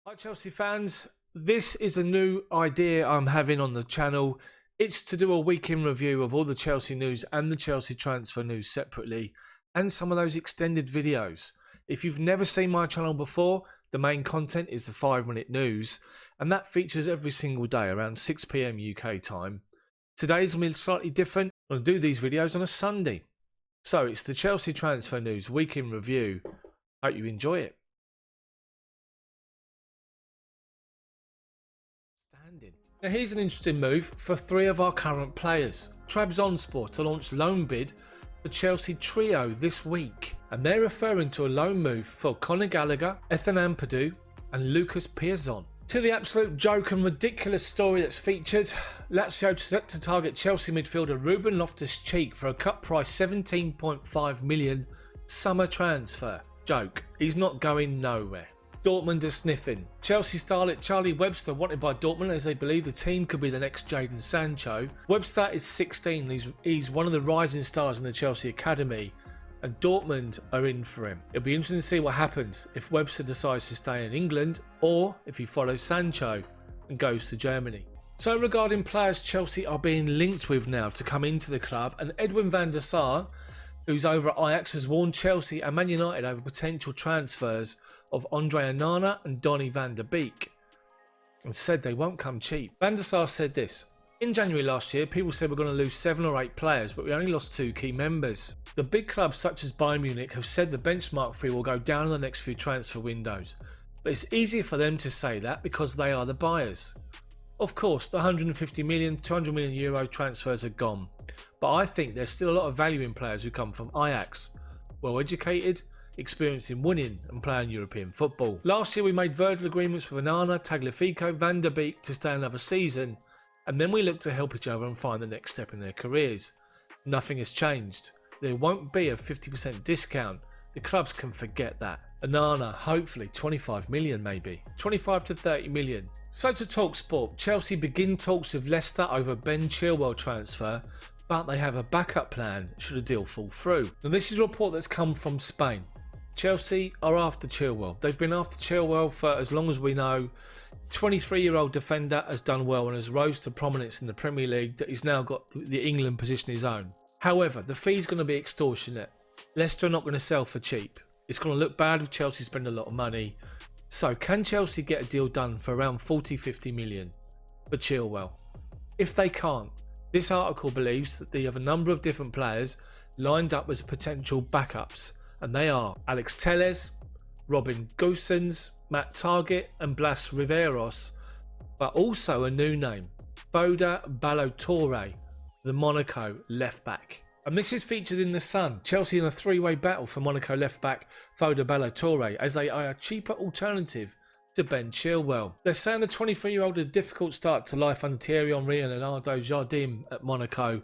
Hi Chelsea fans, this is a new idea I'm having on the channel. It's to do a week in review of all the Chelsea news and the Chelsea transfer news separately, and some of those extended videos. If you've never seen my channel before, the main content is the 5-minute news, and that features every single day around 6 PM UK time. Today's going to be slightly different. I'm going to do these videos on a Sunday. So it's the Chelsea transfer news week in review. Hope you enjoy it. Now here's an interesting move for 3 of our current players. Trabzonspor to launch loan bid for Chelsea trio this week, and they're referring to a loan move for Conor Gallagher, Ethan Ampadu and Lucas Piazon. To the absolute joke and ridiculous story that's featured, Lazio set to target Chelsea midfielder Ruben Loftus-Cheek for a cut price 17.5 million summer transfer. Joke, he's not going nowhere. Dortmund are sniffing. Chelsea starlet Charlie Webster wanted by Dortmund as they believe the team could be the next Jadon Sancho. Webster is 16, he's one of the rising stars in the Chelsea academy, and Dortmund are in for him. It'll be interesting to see what happens if Webster decides to stay in England or if he follows Sancho and goes to Germany. So regarding players Chelsea are being linked with now to come into the club, and Edwin van der Sar, who's over at Ajax, has warned Chelsea and Man United over potential transfers of Andre Onana and Donny van der Beek, and said they won't come cheap. Van der Sar said this: "In January last year, people said we're going to lose 7 or 8 players, but we only lost 2 key members. The big clubs such as Bayern Munich have said the benchmark fee will go down in the next few transfer windows, but it's easier for them to say that because they are the buyers. Of course, the 150 million, 200 million euro transfers are gone, but I think there's still a lot of value in players who come from Ajax, well educated, experience in winning and playing European football. Last year we made verbal agreements with Onana, Tagliafico, Van der Beek to stay another season, and then we looked to help each other and find the next step in their careers. Nothing has changed. There won't be a 50% discount. The clubs can forget that. Onana, hopefully 25 million maybe. 25 to 30 million. So to TalkSport, Chelsea begin talks with Leicester over Ben Chilwell transfer, but they have a backup plan should a deal fall through. Now this is a report that's come from Spain. Chelsea are after Chilwell. They've been after Chilwell for as long as we know. 23-year-old defender has done well and has rose to prominence in the Premier League that he's now got the England position his own. However, the fee's going to be extortionate. Leicester are not going to sell for cheap. It's going to look bad if Chelsea spend a lot of money. So can Chelsea get a deal done for around 40-50 million for Chilwell? If they can't, this article believes that they have a number of different players lined up as potential backups, and they are Alex Telles, Robin Gosens, Matt Targett and Blas Riveros, but also a new name, Foda Ballo-Touré, the Monaco left back. And this is featured in The Sun. Chelsea in a 3-way battle for Monaco left back Foda Ballo-Touré as they are a cheaper alternative to Ben Chilwell. They're saying the 23-year-old had a difficult start to life under Thierry Henry and Leonardo Jardim at Monaco,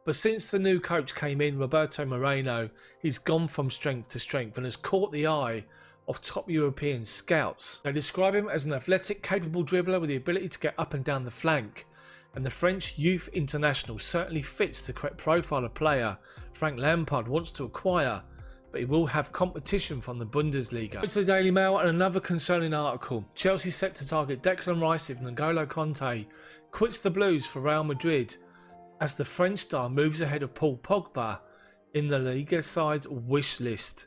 but since the new coach came in, Roberto Moreno, he's gone from strength to strength and has caught the eye of top European scouts. They describe him as an athletic, capable dribbler with the ability to get up and down the flank, and the French youth international certainly fits the correct profile of player Frank Lampard wants to acquire, but he will have competition from the Bundesliga. Go to the Daily Mail and another concerning article. Chelsea set to target Declan Rice if N'Golo Conte quits the Blues for Real Madrid, as the French star moves ahead of Paul Pogba in the Liga side's wish list.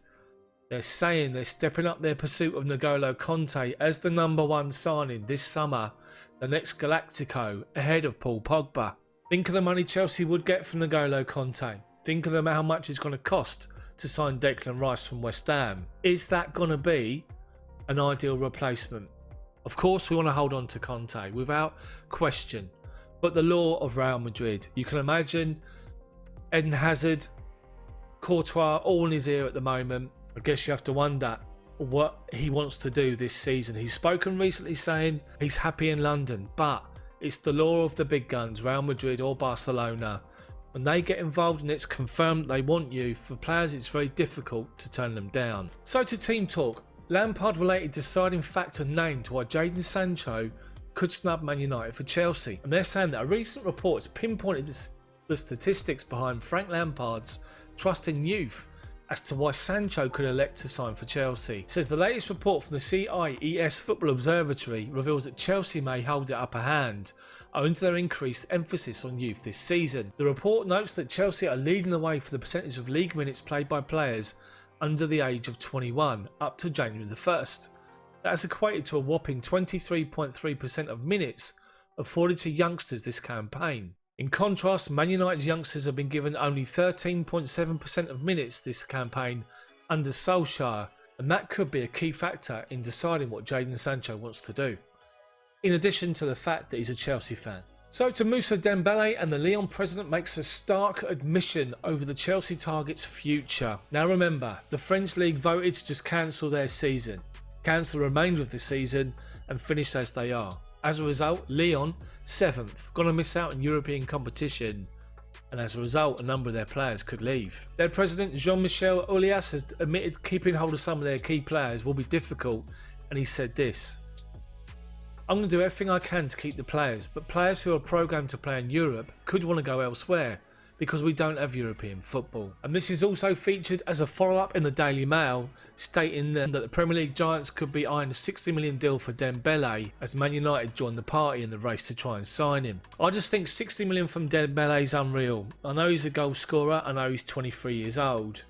They're saying they're stepping up their pursuit of N'Golo Conte as the #1 signing this summer, the next Galactico, ahead of Paul Pogba. Think of the money Chelsea would get from N'Golo Conte. Think of how much it's going to cost to sign Declan Rice from West Ham. Is that going to be an ideal replacement? Of course we want to hold on to Conte without question, but the law of Real Madrid, you can imagine Eden Hazard, Courtois all in his ear at the moment. I guess you have to wonder what he wants to do this season. He's spoken recently saying he's happy in London, but it's the law of the big guns, Real Madrid or Barcelona. When they get involved and it's confirmed they want you, for players it's very difficult to turn them down. So to team talk, Lampard related deciding factor named why Jadon Sancho could snub Man United for Chelsea. And they're saying that a recent report has pinpointed the statistics behind Frank Lampard's trust in youth as to why Sancho could elect to sign for Chelsea. It says the latest report from the CIES Football Observatory reveals that Chelsea may hold the upper hand owing to their increased emphasis on youth this season. The report notes that Chelsea are leading the way for the percentage of league minutes played by players under the age of 21 up to January the 1st. That has equated to a whopping 23.3% of minutes afforded to youngsters this campaign. In contrast, Man United's youngsters have been given only 13.7% of minutes this campaign under Solskjaer, and that could be a key factor in deciding what Jadon Sancho wants to do, in addition to the fact that he's a Chelsea fan. So to Moussa Dembele, and the Lyon president makes a stark admission over the Chelsea target's future. Now remember, the French league voted to just cancel their season, cancel the remainder of the season and finish as they are. As a result, Lyon, 7th, going to miss out on European competition, and as a result a number of their players could leave. Their president Jean-Michel Aulias has admitted keeping hold of some of their key players will be difficult, and he said this: "I'm going to do everything I can to keep the players, but players who are programmed to play in Europe could want to go elsewhere because we don't have European football." And this is also featured as a follow-up in the Daily Mail, stating that the Premier League giants could be eyeing a $60 million deal for Dembele as Man United join the party in the race to try and sign him. I just think $60 million from Dembele is unreal. I know he's a goal scorer, I know he's 23 years old,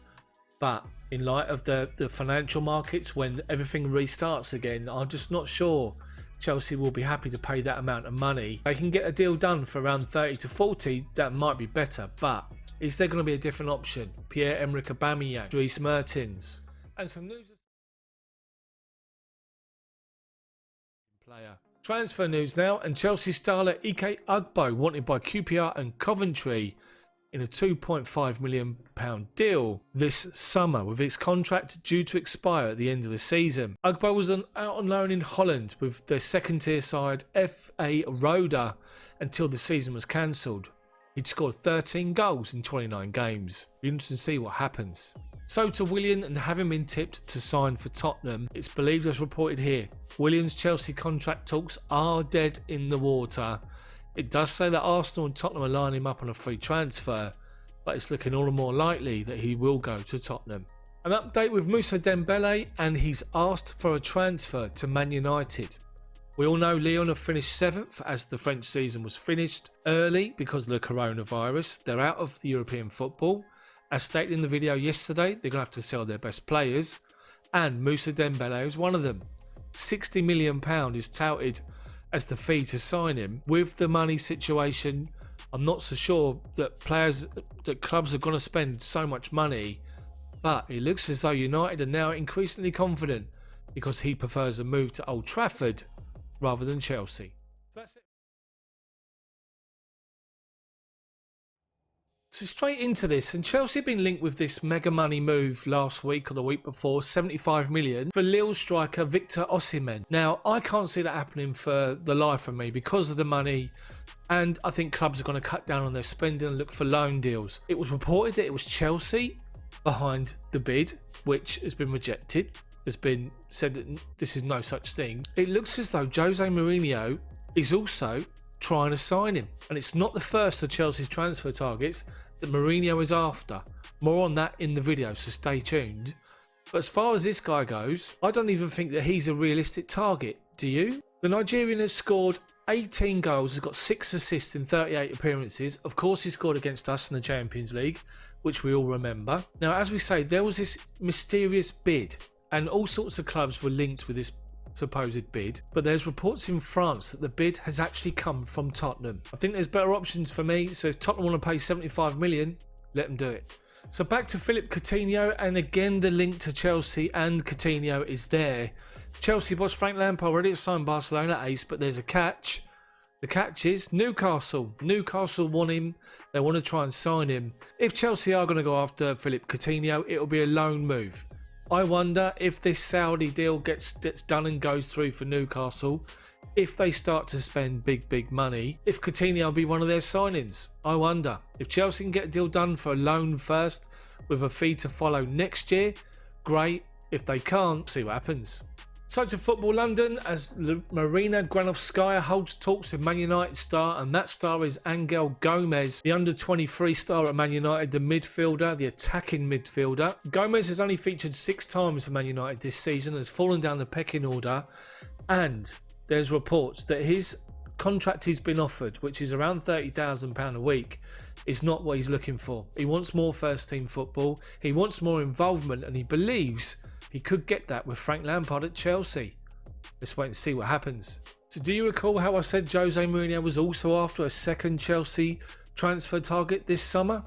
but in light of the financial markets, when everything restarts again, I'm just not sure Chelsea will be happy to pay that amount of money. They can get a deal done for around 30 to 40, that might be better, but is there going to be a different option? Pierre-Emerick Aubameyang, Dries Mertens, and some news. Player. Transfer news now, and Chelsea starler Ike Ugbo wanted by QPR and Coventry in a £2.5 million deal this summer, with its contract due to expire at the end of the season. Ugbo was out on loan in Holland with the second-tier side FA Roda until the season was cancelled. He'd scored 13 goals in 29 games. Be interesting to see what happens. So to Willian, and having been tipped to sign for Tottenham, it's believed as reported here, Willian's Chelsea contract talks are dead in the water. It does say that Arsenal and Tottenham are lining him up on a free transfer, but it's looking all the more likely that he will go to Tottenham. An update with Moussa Dembele, and he's asked for a transfer to Man United. We all know Lyon have finished 7th as the French season was finished early because of the coronavirus. They're out of the European football. As stated in the video yesterday, they're going to have to sell their best players, and Moussa Dembele is one of them. £60 million is touted as the fee to sign him. With the money situation, I'm not so sure that clubs are going to spend so much money, but it looks as though United are now increasingly confident because he prefers a move to Old Trafford rather than Chelsea. That's it. So straight into this, and Chelsea have been linked with this mega money move last week or the week before, 75 million for Lille striker Victor Osimhen. Now, I can't see that happening for the life of me because of the money, and I think clubs are going to cut down on their spending and look for loan deals. It was reported that it was Chelsea behind the bid, which has been rejected. Has been said that this is no such thing. It looks as though Jose Mourinho is also trying to sign him, and it's not the first of Chelsea's transfer targets that Mourinho is after. More on that in the video, so stay tuned. But as far as this guy goes, I don't even think that he's a realistic target. Do you? The Nigerian has scored 18 goals, has got 6 assists in 38 appearances. Of course, he scored against us in the Champions League, which we all remember. Now, as we say, there was this mysterious bid, and all sorts of clubs were linked with this supposed bid, but there's reports in France that the bid has actually come from Tottenham. I think there's better options for me, so if Tottenham want to pay 75 million, let them do it. So back to Philippe Coutinho, and again the link to Chelsea and Coutinho is there. Chelsea boss Frank Lampard already signed Barcelona ace, but there's a catch. The catch is Newcastle. Newcastle want him. They want to try and sign him. If Chelsea are going to go after Philippe Coutinho, it'll be a loan move. I wonder if this Saudi deal gets done and goes through for Newcastle, if they start to spend big money, if Coutinho will be one of their signings. I wonder. If Chelsea can get a deal done for a loan first with a fee to follow next year, great. If they can't, see what happens. So to Football London, as Marina Granovskaya holds talks with Man United star, and that star is Angel Gomez, the under-23 star at Man United, the midfielder, the attacking midfielder. Gomez has only featured 6 times for Man United this season, has fallen down the pecking order, and there's reports that his contract he's been offered, which is around £30,000 a week, is not what he's looking for. He wants more first-team football, he wants more involvement, and he believes he could get that with Frank Lampard at Chelsea. Let's wait and see what happens. So do you recall how I said Jose Mourinho was also after a second Chelsea transfer target this summer?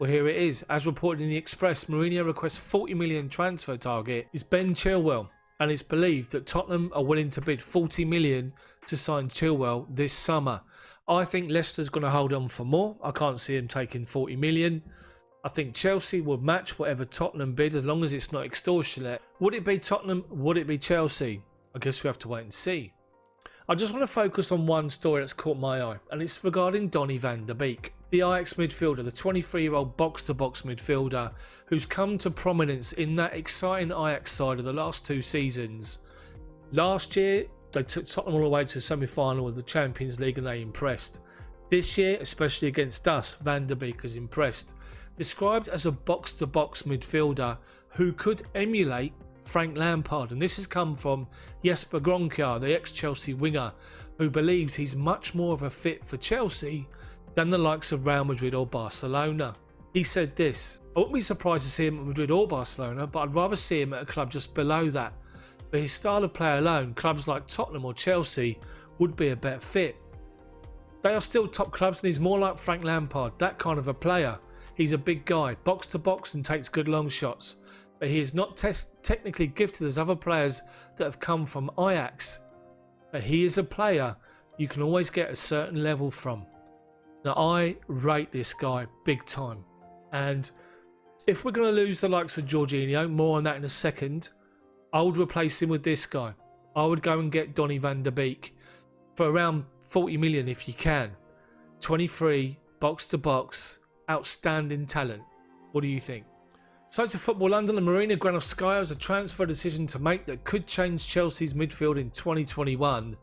Well, here it is. As reported in the Express, Mourinho requests £40 million transfer target is Ben Chilwell, and it's believed that Tottenham are willing to bid £40 million to sign Chilwell this summer. I think Leicester's going to hold on for more. I can't see him taking £40 million. I think Chelsea will match whatever Tottenham bid as long as it's not extortionate. Would it be Tottenham? Would it be Chelsea? I guess we have to wait and see. I just want to focus on one story that's caught my eye, and it's regarding Donny van der Beek, the Ajax midfielder, the 23-year-old box-to-box midfielder who's come to prominence in that exciting Ajax side of the last 2 seasons. Last year, they took Tottenham all the way to the semi-final of the Champions League and they impressed. This year, especially against us, Van der Beek has impressed. Described as a box-to-box midfielder who could emulate Frank Lampard, and this has come from Jesper Grønkjær, the ex-Chelsea winger, who believes he's much more of a fit for Chelsea than the likes of Real Madrid or Barcelona. He said this: "I wouldn't be surprised to see him at Madrid or Barcelona, but I'd rather see him at a club just below that. For his style of play alone, clubs like Tottenham or Chelsea would be a better fit. They are still top clubs and he's more like Frank Lampard, that kind of a player. He's a big guy, box to box and takes good long shots. But he is not technically gifted as other players that have come from Ajax. But he is a player you can always get a certain level from." Now I rate this guy big time. And if we're going to lose the likes of Jorginho, more on that in a second, I would replace him with this guy. I would go and get Donny van der Beek for around 40 million if you can. 23, box to box, outstanding talent. What do you think? So to Football London, and Marina Granovskaya has a transfer decision to make that could change Chelsea's midfield in 2021.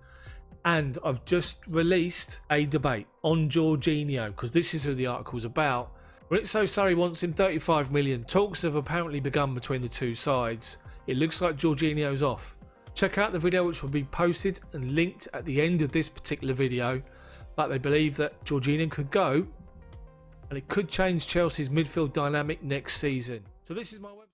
And I've just released a debate on Jorginho, because this is who the article's about. Rizzo Sarri wants him 35 million. Talks have apparently begun between the two sides. It looks like Jorginho's off. Check out the video which will be posted and linked at the end of this particular video. But they believe that Jorginho could go, and it could change Chelsea's midfield dynamic next season. So this is my website.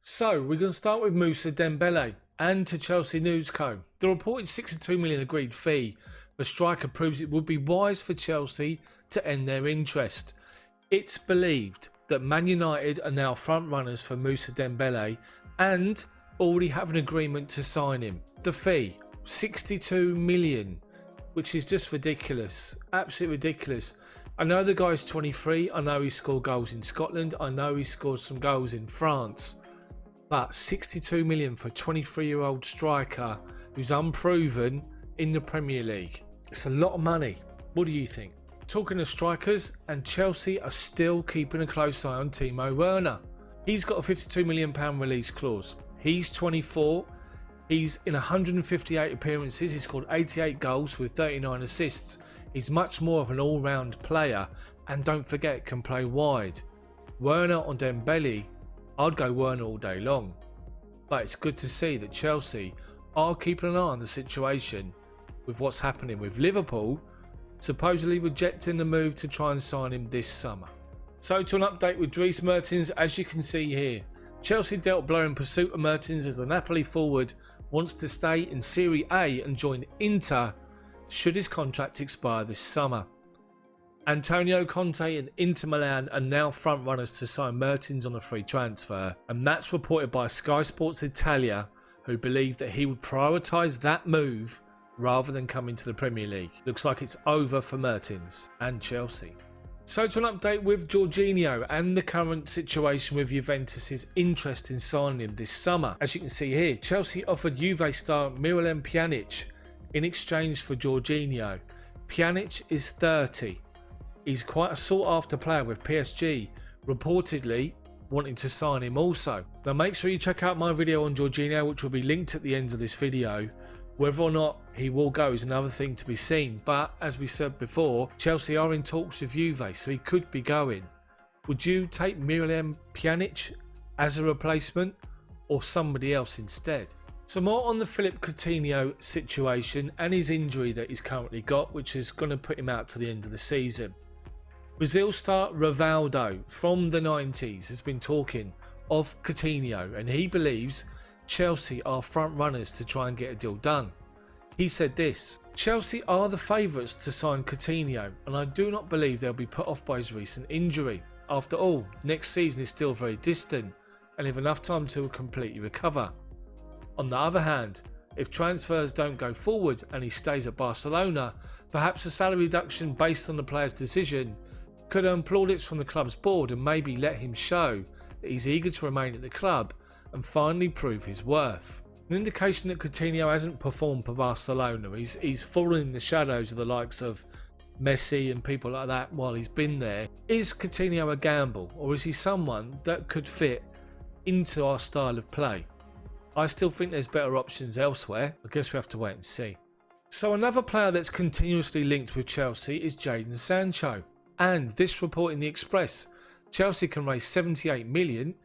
So we're going to start with Moussa Dembele and to Chelsea News Co. The reported £62 million agreed fee for striker proves it would be wise for Chelsea to end their interest. It's believed that Man United are now front runners for Moussa Dembele and already have an agreement to sign him. The fee, 62 million, which is just ridiculous, absolutely ridiculous. I know the guy's 23, I know he scored goals in Scotland, I know he scored some goals in France, but 62 million for a 23-year-old striker who's unproven in the Premier League. It's a lot of money. What do you think? Talking of strikers, and Chelsea are still keeping a close eye on Timo Werner. He's got a £52 million release clause. He's 24. He's in 158 appearances. He's scored 88 goals with 39 assists. He's much more of an all-round player, and don't forget, can play wide. Werner on Dembele, I'd go Werner all day long. But it's good to see that Chelsea are keeping an eye on the situation with what's happening with Liverpool supposedly rejecting the move to try and sign him this summer. So to an update with Dries Mertens, as you can see here, Chelsea dealt blow in pursuit of Mertens as the Napoli forward wants to stay in Serie A and join Inter should his contract expire this summer. Antonio Conte and Inter Milan are now front runners to sign Mertens on a free transfer, and that's reported by Sky Sports Italia, who believe that he would prioritise that move rather than coming to the Premier League. Looks like it's over for Mertens and Chelsea. So to an update with Jorginho and the current situation with Juventus' interest in signing him this summer. As you can see here, Chelsea offered Juve star Miralem Pjanic in exchange for Jorginho. Pjanic is 30. He's quite a sought after player with PSG. Reportedly, wanting to sign him also. Now make sure you check out my video on Jorginho, which will be linked at the end of this video. Whether or not he will go is another thing to be seen, but as we said before, Chelsea are in talks with Juve, so he could be going. Would you take Miralem Pjanic as a replacement or somebody else instead? So more on the Philippe Coutinho situation and his injury that he's currently got, which is going to put him out to the end of the season. Brazil star Rivaldo from the 90s has been talking of Coutinho, and he believes Chelsea are front runners to try and get a deal done. He said this: Chelsea are the favourites to sign Coutinho, and I do not believe they'll be put off by his recent injury. After all, next season is still very distant and have enough time to completely recover. On the other hand, if transfers don't go forward and he stays at Barcelona, perhaps a salary reduction based on the player's decision could earn plaudits from the club's board and maybe let him show that he's eager to remain at the club and finally prove his worth. An indication that Coutinho hasn't performed for Barcelona. He's fallen in the shadows of the likes of Messi and people like that while he's been there. Is Coutinho a gamble, or is he someone that could fit into our style of play? I still think there's better options elsewhere. I guess we have to wait and see. So another player that's continuously linked with Chelsea is Jadon Sancho. And this report in the Express, Chelsea can raise 78 million,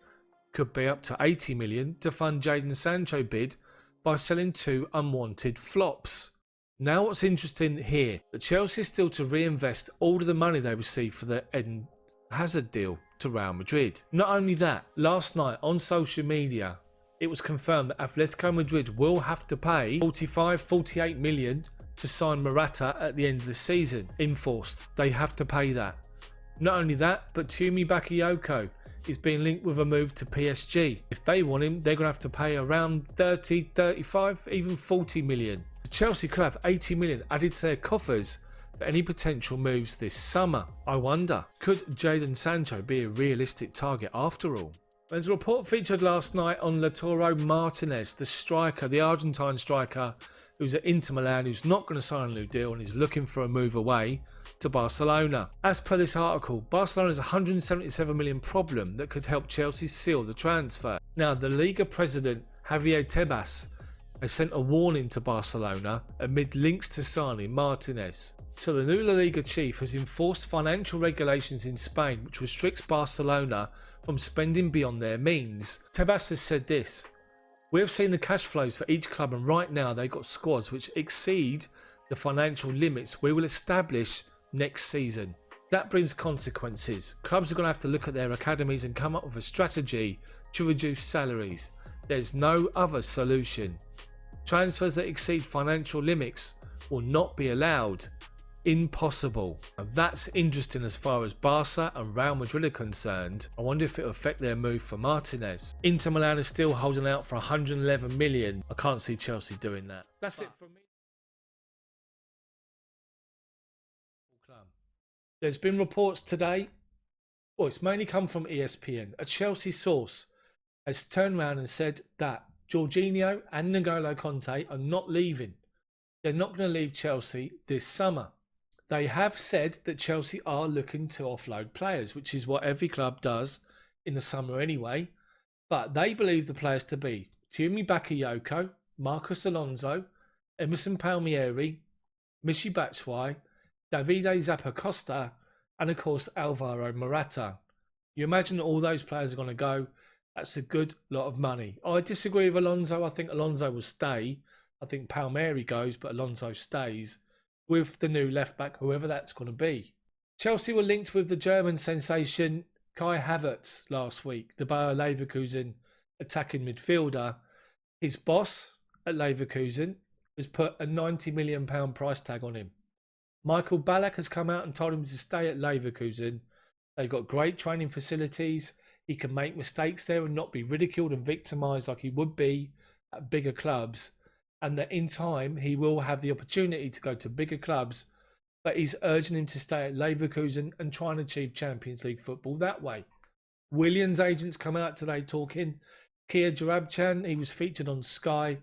could be up to 80 million, to fund Jadon Sancho bid by selling 2 unwanted flops. Now what's interesting here, that Chelsea is still to reinvest all of the money they received for the Eden Hazard deal to Real Madrid. Not only that, last night on social media, it was confirmed that Atletico Madrid will have to pay 48 million to sign Morata at the end of the season. Enforced. They have to pay that. Not only that, but Tumi Bakayoko is being linked with a move to PSG. If they want him, they're going to have to pay around 30, 35, even 40 million. Chelsea could have 80 million added to their coffers for any potential moves this summer. I wonder, could Jadon Sancho be a realistic target after all? There's a report featured last night on Lautaro Martinez, the striker, the Argentine striker who's at Inter Milan, who's not going to sign a new deal and is looking for a move away to Barcelona. As per this article, Barcelona's 177 million problem that could help Chelsea seal the transfer. Now, the Liga president Javier Tebas has sent a warning to Barcelona amid links to signing Martinez. So the new La Liga chief has enforced financial regulations in Spain which restricts Barcelona from spending beyond their means. Tebas has said this: we have seen the cash flows for each club, and right now they've got squads which exceed the financial limits we will establish next season. That brings consequences. Clubs are going to have to look at their academies and come up with a strategy to reduce salaries. There's no other solution. Transfers that exceed financial limits will not be allowed. Impossible. And that's interesting as far as Barca and Real Madrid are concerned. I wonder if it will affect their move for Martinez. Inter Milan is still holding out for 111 million. I can't see Chelsea doing that. That's it from me. There's been reports today, well, it's mainly come from ESPN. A Chelsea source has turned around and said that Jorginho and N'Golo Kanté are not leaving. They're not going to leave Chelsea this summer. They have said that Chelsea are looking to offload players, which is what every club does in the summer anyway. But they believe the players to be Tumi Bakayoko, Marcos Alonso, Emerson Palmieri, Michy Batshuayi, Davide Zappacosta, and of course Alvaro Morata. You imagine all those players are going to go. That's a good lot of money. I disagree with Alonso. I think Alonso will stay. I think Palmieri goes, but Alonso stays with the new left back, whoever that's going to be. Chelsea were linked with the German sensation Kai Havertz last week, the Bayer Leverkusen attacking midfielder. His boss at Leverkusen has put a £90 million price tag on him. Michael Ballack has come out and told him to stay at Leverkusen. They've got great training facilities. He can make mistakes there and not be ridiculed and victimised like he would be at bigger clubs. And that in time, he will have the opportunity to go to bigger clubs. But he's urging him to stay at Leverkusen and try and achieve Champions League football that way. Willian's agents come out today talking. Kia Joorabchian, he was featured on Sky.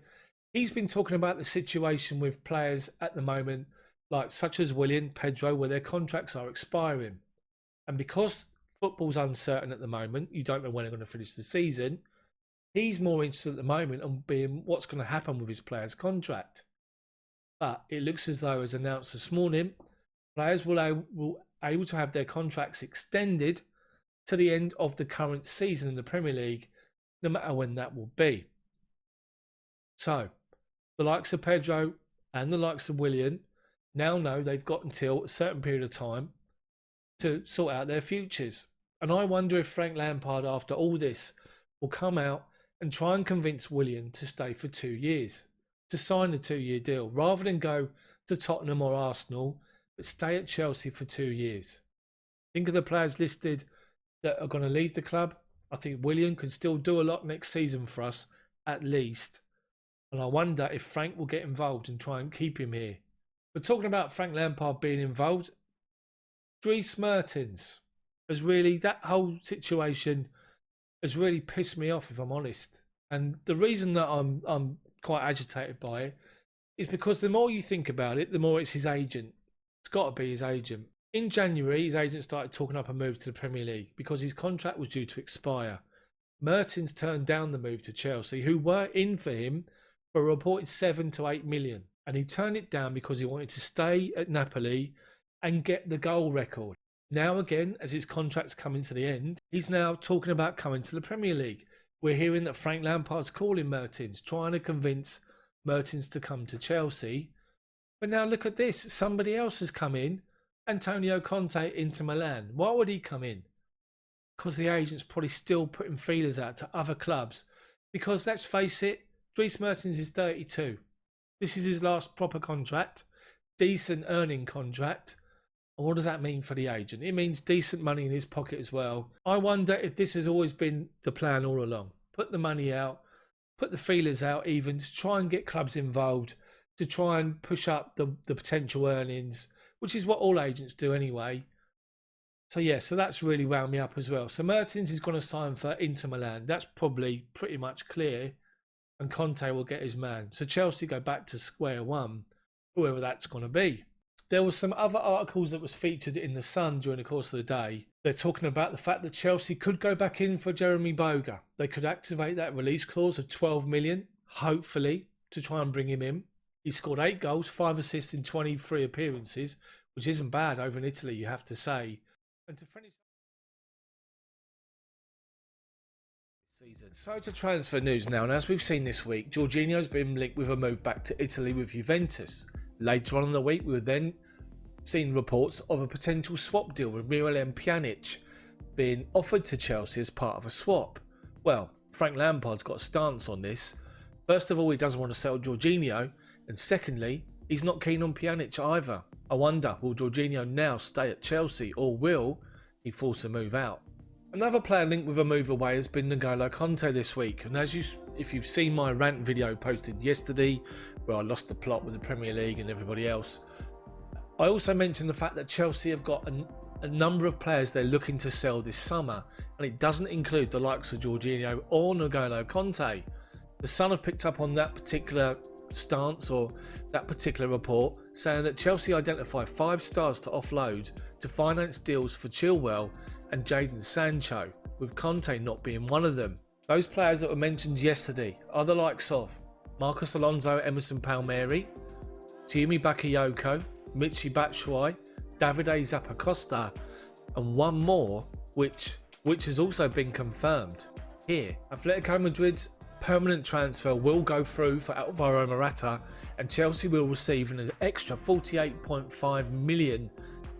He's been talking about the situation with players at the moment, like such as Willian, Pedro, where their contracts are expiring. And because Football's uncertain at the moment. You don't know when they're going to finish the season. He's more interested at the moment on being what's going to happen with his player's contract. But it looks as though, as announced this morning, players will able to have their contracts extended to the end of the current season in the Premier League, no matter when that will be. So, the likes of Pedro and the likes of Willian now know they've got until a certain period of time to sort out their futures. And I wonder if Frank Lampard, after all this, will come out and try and convince Willian to stay for 2 years, to sign a 2-year deal, rather than go to Tottenham or Arsenal, but stay at Chelsea for 2 years. Think of the players listed that are going to leave the club. I think Willian can still do a lot next season for us, at least. And I wonder if Frank will get involved and try and keep him here. But talking about Frank Lampard being involved, Dries Mertens has really, that whole situation has really pissed me off, if I'm honest. And the reason that I'm quite agitated by it is because the more you think about it, the more it's his agent. It's got to be his agent. In January, his agent started talking up a move to the Premier League because his contract was due to expire. Mertens turned down the move to Chelsea, who were in for him for a reported 7 to 8 million. And he turned it down because he wanted to stay at Napoli and get the goal record. Now again, as his contract's coming to the end, he's now talking about coming to the Premier League. We're hearing that Frank Lampard's calling Mertens, trying to convince Mertens to come to Chelsea. But now look at this. Somebody else has come in. Antonio Conte into Milan. Why would he come in? Because the agent's probably still putting feelers out to other clubs. Because let's face it, Dries Mertens is 32. This is his last proper contract. Decent earning contract. And what does that mean for the agent? It means decent money in his pocket as well. I wonder if this has always been the plan all along. Put the money out, put the feelers out even to try and get clubs involved, to try and push up the potential earnings, which is what all agents do anyway. So yeah, so that's really wound me up as well. So Mertens is going to sign for Inter Milan. That's probably pretty much clear. And Conte will get his man. So Chelsea go back to square one, whoever that's going to be. There were some other articles that was featured in The Sun during the course of the day. They're talking about the fact that Chelsea could go back in for Jeremy Boga. They could activate that release clause of 12 million, hopefully, to try and bring him in. He scored 8 goals, 5 assists in 23 appearances, which isn't bad over in Italy, you have to say. And to finish season. So to transfer news now, and as we've seen this week, Jorginho's been linked with a move back to Italy with Juventus. Later on in the week, we were then seeing reports of a potential swap deal with Miralem Pjanic being offered to Chelsea as part of a swap. Well, Frank Lampard's got a stance on this. First of all, he doesn't want to sell Jorginho, and secondly, he's not keen on Pjanic either. I wonder, will Jorginho now stay at Chelsea, or will he force a move out? Another player linked with a move away has been N'Golo Conte this week, and if you've seen my rant video posted yesterday, where I lost the plot with the Premier League and everybody else, I also mentioned the fact that Chelsea have got a number of players they're looking to sell this summer, and it doesn't include the likes of Jorginho or N'Golo Conte. The Sun have picked up on that particular stance, or that particular report, saying that Chelsea identify 5 stars to offload to finance deals for Chilwell and Jadon Sancho, with Conte not being one of them. Those players that were mentioned yesterday are the likes of Marcos Alonso, Emerson Palmieri, Tiémi Bakayoko, Michy Batshuayi, Davide Zappacosta, and one more which has also been confirmed here. Atletico Madrid's permanent transfer will go through for Alvaro Morata, and Chelsea will receive an extra 48.5 million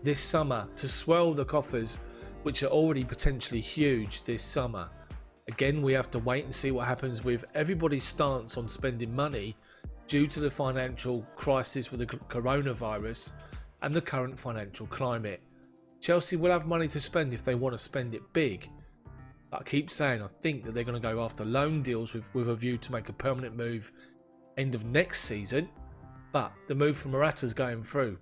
this summer to swell the coffers, which are already potentially huge this summer. Again, we have to wait and see what happens with everybody's stance on spending money due to the financial crisis with the coronavirus and the current financial climate. Chelsea will have money to spend if they want to spend it big. But I keep saying I think that they're going to go after loan deals with a view to make a permanent move end of next season. But the move from Morata's going through.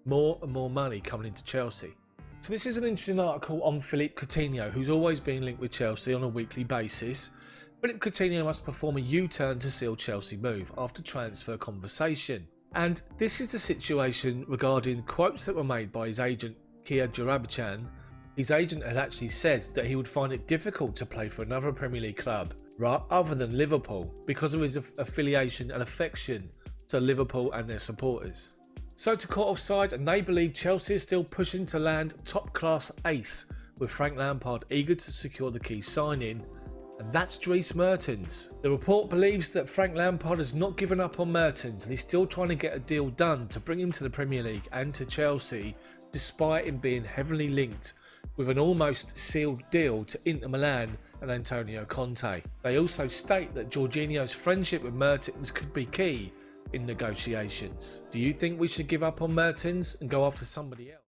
More and more money coming into Chelsea. So this is an interesting article on Philippe Coutinho, who's always been linked with Chelsea on a weekly basis. Philippe Coutinho must perform a U-turn to seal Chelsea move after transfer conversation. And this is the situation regarding quotes that were made by his agent Kia Joorabchian His agent had actually said that he would find it difficult to play for another Premier League club other than Liverpool because of his affiliation and affection to Liverpool and their supporters. So to cut offside, and they believe Chelsea is still pushing to land top-class ace, with Frank Lampard eager to secure the key signing, and that's Dries Mertens. The report believes that Frank Lampard has not given up on Mertens and he's still trying to get a deal done to bring him to the Premier League and to Chelsea, despite him being heavily linked with an almost sealed deal to Inter Milan and Antonio Conte. They also state that Jorginho's friendship with Mertens could be key in negotiations. Do you think we should give up on Mertens and go after somebody else?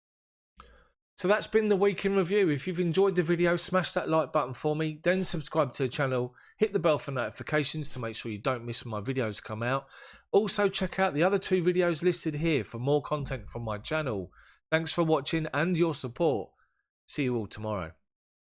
So that's been the week in review. If you've enjoyed the video, smash that like button for me, then subscribe to the channel, hit the bell for notifications to make sure you don't miss when my videos come out. Also check out the other 2 videos listed here for more content from my channel. Thanks for watching and your support. See you all tomorrow.